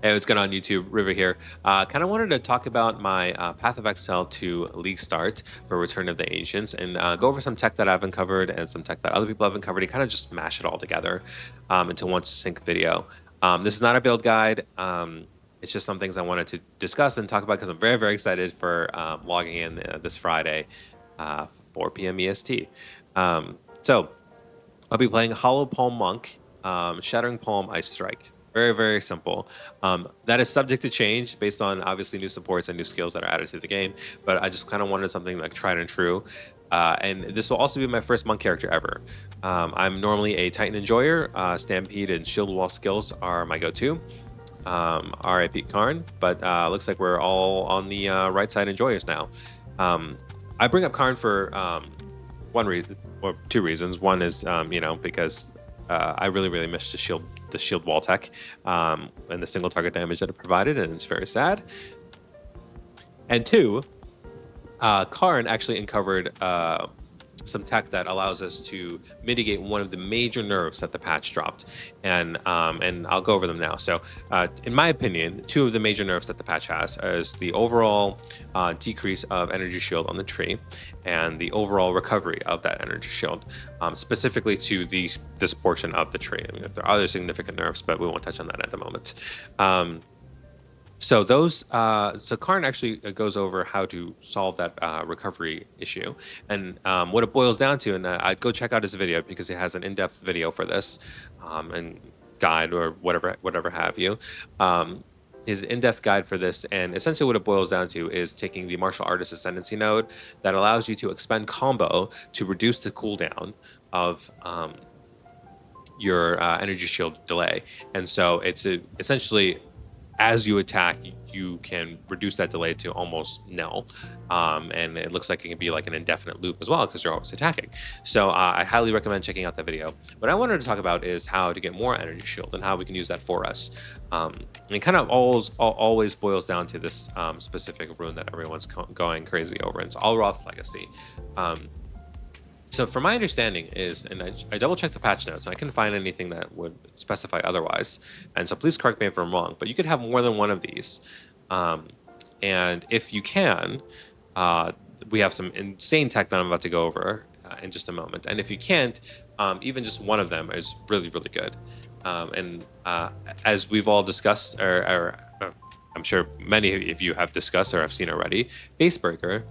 Hey, what's going on YouTube? River here. Kind of wanted to talk about my Path of Exile to League Start for Return of the Ancients and go over some tech that I haven't covered and some tech that other people haven't covered and kind of just mash it all together into one succinct video. This is not a build guide. It's just some things I wanted to discuss and talk about because I'm very, very excited for logging in this Friday, 4 p.m. EST. So I'll be playing Hollow Palm Monk, Shattering Palm Ice Strike. Very, very simple. That is subject to change based on obviously new supports and new skills that are added to the game. But I just kind of wanted something like tried and true. And this will also be my first monk character ever. I'm normally a Titan Enjoyer. Stampede and Shield Wall skills are my go-to. RIP Karn, but looks like we're all on the right side Enjoyers now. I bring up Karn for one reason or two reasons. One is because I really missed the shield wall tech and the single target damage that it provided, and it's very sad. And two, Karn actually uncovered some tech that allows us to mitigate one of the major nerfs that the patch dropped, and I'll go over them now. So, in my opinion, two of the major nerfs that the patch has is the overall decrease of energy shield on the tree, and the overall recovery of that energy shield, specifically to this portion of the tree. I mean, there are other significant nerfs, but we won't touch on that at the moment. So Karn actually goes over how to solve that recovery issue, and what it boils down to. And I'd go check out his video because he has an in-depth video for this, and guide or whatever have you. His in-depth guide for this, and essentially what it boils down to is taking the martial artist ascendancy node that allows you to expend combo to reduce the cooldown of your energy shield delay, and so it's essentially, as you attack, you can reduce that delay to almost nil. And it looks like it can be like an indefinite loop as well because you're always attacking. So I highly recommend checking out that video. What I wanted to talk about is how to get more energy shield and how we can use that for us. And it kind of always boils down to this specific rune that everyone's going crazy over. And it's Alroth Legacy. So from my understanding is, and I double checked the patch notes, and I couldn't find anything that would specify otherwise. And so please correct me if I'm wrong, but you could have more than one of these. And if you can, we have some insane tech that I'm about to go over in just a moment. And if you can't, even just one of them is really good. And as we've all discussed, or I'm sure many of you have discussed or have seen already, Facebreaker,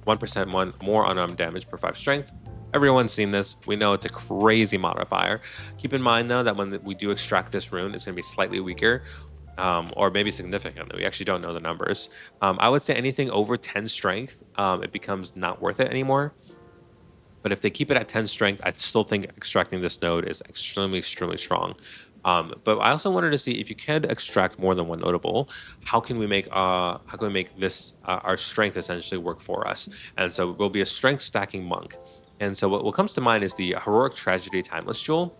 1% more unarmed damage per 5 strength. Everyone's seen this. We know it's a crazy modifier. Keep in mind, though, that when we do extract this rune, it's going to be slightly weaker, or maybe significantly. We actually don't know the numbers. I would say anything over 10 strength, it becomes not worth it anymore. But if they keep it at 10 strength, I still think extracting this node is extremely strong. But I also wanted to see if you can extract more than one notable, how can we make this our strength essentially work for us? And so we'll be a strength stacking monk. And so what comes to mind is the Heroic Tragedy Timeless Jewel.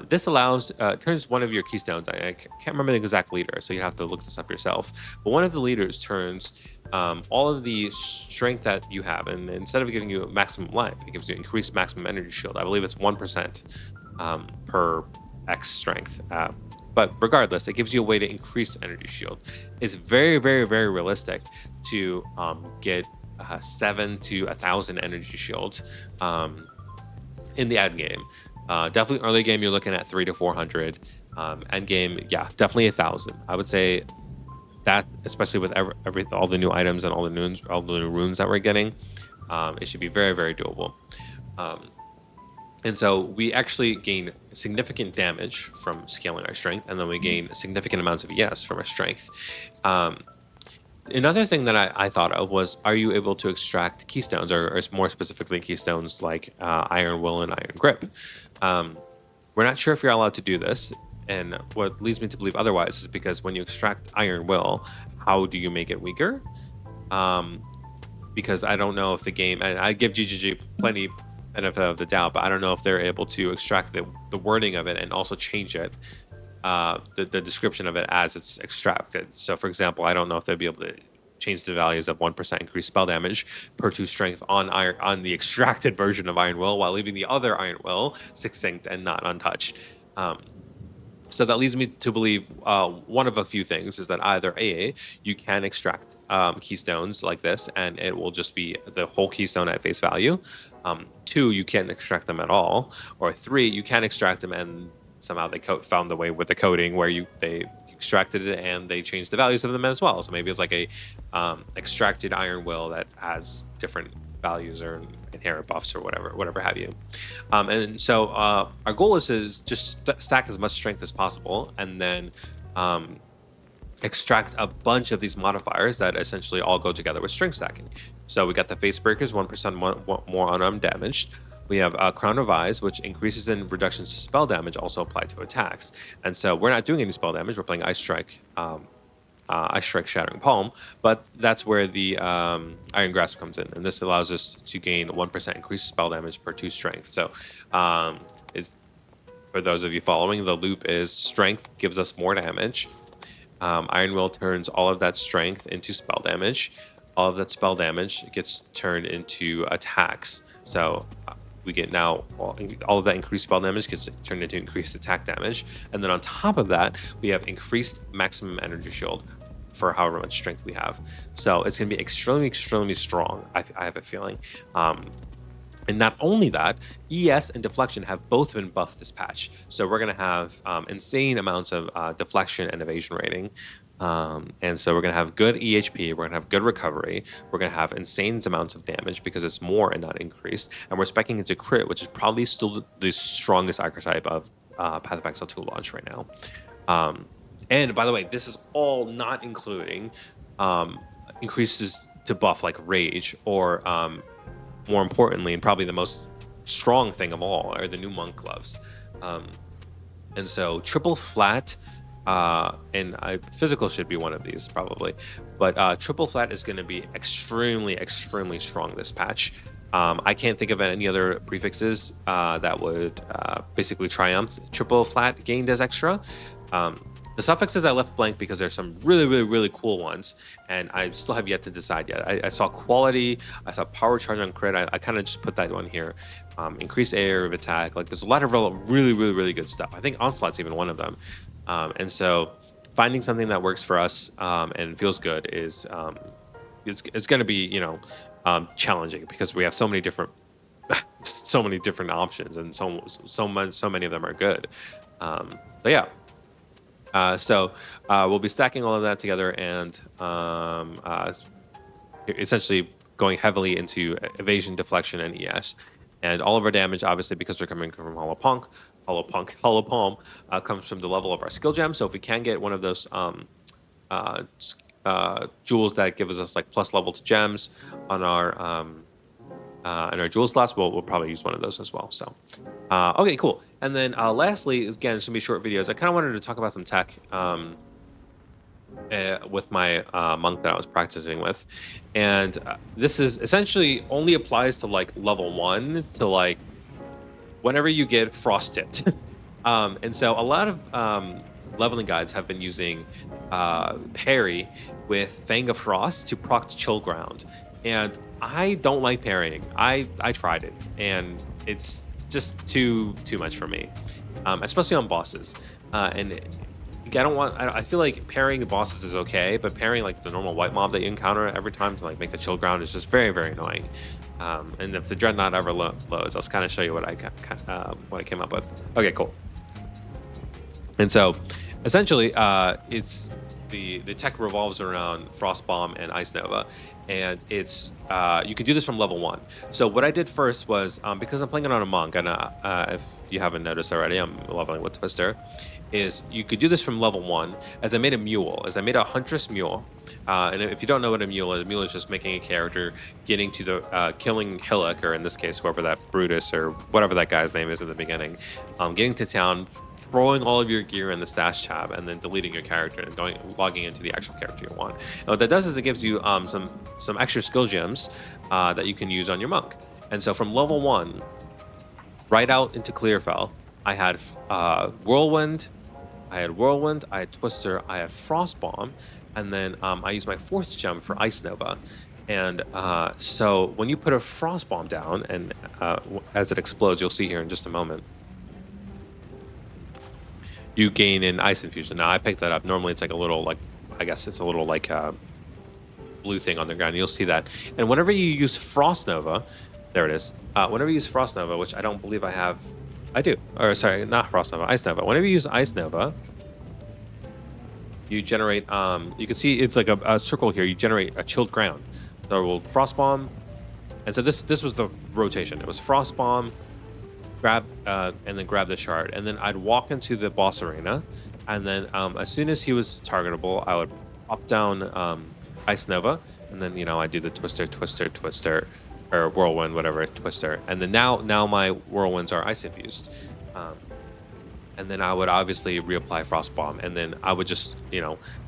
This allows, turns one of your keystones, I can't remember the exact leader, so you have to look this up yourself, but one of the leaders turns all of the strength that you have, and instead of giving you maximum life, it gives you increased maximum energy shield. I believe it's 1% per X strength. But regardless, it gives you a way to increase energy shield. It's very realistic to get 7 to 1,000 energy shield in the end game. Definitely early game, you're looking at 300 to 400. End game, yeah, definitely 1,000. I would say that, especially with all the new items and all the new runes that we're getting, it should be very doable. And so we actually gain significant damage from scaling our strength, and then we gain significant amounts of ES from our strength. Another thing that I thought of was, are you able to extract keystones, or more specifically keystones like Iron Will and Iron Grip? We're not sure if you're allowed to do this, and what leads me to believe otherwise is because when you extract Iron Will, how do you make it weaker? Because I don't know if the game, and I give GGG plenty benefit of the doubt, but I don't know if they're able to extract the wording of it and also change it, the description of it as it's extracted. So for example, I don't know if they'd be able to change the values of 1% increased spell damage per 2 strength on the extracted version of Iron Will, while leaving the other Iron Will succinct and not untouched. So that leads me to believe one of a few things is that either A, you can extract keystones like this, and it will just be the whole keystone at face value. Two, you can't extract them at all. Or three, you can extract them, and somehow they found the way with the coding where they extracted it and they changed the values of them as well. So maybe it's like a extracted iron will that has different values or inherent buffs or whatever have you. And so our goal is to just stack as much strength as possible, and then um, extract a bunch of these modifiers that essentially all go together with strength stacking. So we got the face breakers, 1% more unarmed damage. We have Crown of Eyes, which increases in reductions to spell damage, also applied to attacks. And so we're not doing any spell damage. We're playing Ice Strike. Ice Strike Shattering Palm, but that's where the Iron Grasp comes in, and this allows us to gain 1% increased spell damage per 2 strength. So, for those of you following, the loop is strength gives us more damage. Iron Will turns all of that strength into spell damage. All of that spell damage gets turned into attacks. So we get now all of that increased spell damage gets turned into increased attack damage. And then on top of that, we have increased maximum energy shield for however much strength we have. So it's going to be extremely, extremely strong, I have a feeling. And not only that, ES and deflection have both been buffed this patch. So we're going to have insane amounts of deflection and evasion rating. And so we're going to have good EHP, we're going to have good recovery, we're going to have insane amounts of damage because it's more and not increased. And we're speccing into crit, which is probably still the strongest archetype of Path of Exile 2 launch right now. And by the way, this is all not including increases to buff like Rage, or more importantly, and probably the most strong thing of all, are the new Monk Gloves. And so triple flat, and physical should be one of these probably, but triple flat is going to be extremely, extremely strong this patch. I can't think of any other prefixes that would basically triumph triple flat gained as extra. The suffixes I left blank because there's some really, really, really cool ones, and I still have yet to decide yet. I saw quality, I saw power charge on crit. I kind of just put that one here. Increased area of attack. Like there's a lot of really, really, really good stuff. I think Onslaught's even one of them. And so finding something that works for us and feels good is it's going to be challenging because we have so many different options, and so many of them are good. But yeah. So we'll be stacking all of that together and essentially going heavily into evasion, deflection, and ES. And all of our damage, obviously, because we're coming from Hollow Palm, comes from the level of our skill gem. So if we can get one of those jewels that gives us like plus level to gems on our jewel slots, we'll probably use one of those as well. So okay, cool. And then lastly, again, it's gonna be short videos. I kind of wanted to talk about some tech with my monk that I was practicing with, and this is essentially only applies to like level 1 to like whenever you get frost tipped. And so a lot of leveling guides have been using parry with Fang of Frost to proc Chill Ground, and I don't like parrying. I tried it, and it's just too much for me, especially on bosses. And I feel like parrying the bosses is okay, but parrying like the normal white mob that you encounter every time to like make the Chill Ground is just very, very annoying. And if the Dreadnought ever loads, I'll kind of show you what I came up with. Okay, cool. And so essentially, it's the tech revolves around Frost Bomb and Ice Nova, and it's you can do this from level 1. So what I did first was because I'm playing it on a monk, and if you haven't noticed already, I'm leveling with Twister. Is you could do this from level 1 as I made a Huntress Mule. And if you don't know what a mule is just making a character getting to the killing Hillock, or in this case whoever that Brutus or whatever that guy's name is in the beginning, getting to town, throwing all of your gear in the stash tab, and then deleting your character and logging into the actual character you want. And what that does is it gives you some extra skill gems that you can use on your monk. And so from level 1 right out into Clearfell, I had Whirlwind, I had Twister, I had Frostbomb, and then I used my 4th gem for Ice Nova. And so when you put a Frostbomb down, and as it explodes, you'll see here in just a moment, you gain an ice infusion. Now I picked that up. Normally it's like a little like I guess it's a little like blue thing on the ground. You'll see that. And whenever you use Frost Nova, there it is. Whenever you use Frost Nova, which I don't believe I have, I do. Or sorry, not Frost Nova, Ice Nova. Whenever you use Ice Nova, you generate. You can see it's like a circle here. You generate a chilled ground. So we'll Frost Bomb, and so this was the rotation. It was Frost Bomb, grab and then grab the shard, and then I'd walk into the boss arena, and then as soon as he was targetable, I would pop down Ice Nova, and then I do the Twister, or Whirlwind, whatever Twister, and then now my Whirlwinds are ice infused, um, and then I would obviously reapply Frost Bomb, and then I would just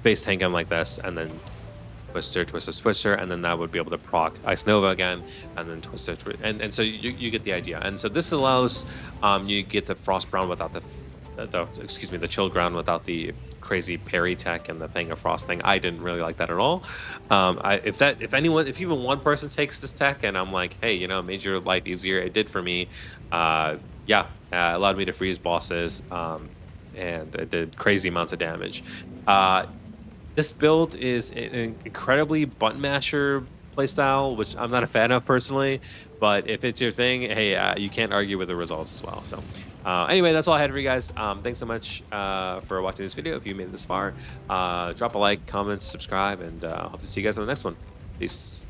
face tank him like this, and then Twister, and then that would be able to proc Ice Nova again, and then and so you get the idea. And so this allows you get the Frost Brown without the Chill Ground without the crazy parry tech and the Fang of Frost thing. I didn't really like that at all. If even one person takes this tech and I'm like, hey, it made your life easier, it did for me. Yeah, allowed me to freeze bosses, and it did crazy amounts of damage. This build is an incredibly button masher playstyle, which I'm not a fan of personally. But if it's your thing, hey, you can't argue with the results as well. So anyway, that's all I had for you guys. Thanks so much for watching this video. If you made it this far, drop a like, comment, subscribe, and hope to see you guys on the next one. Peace.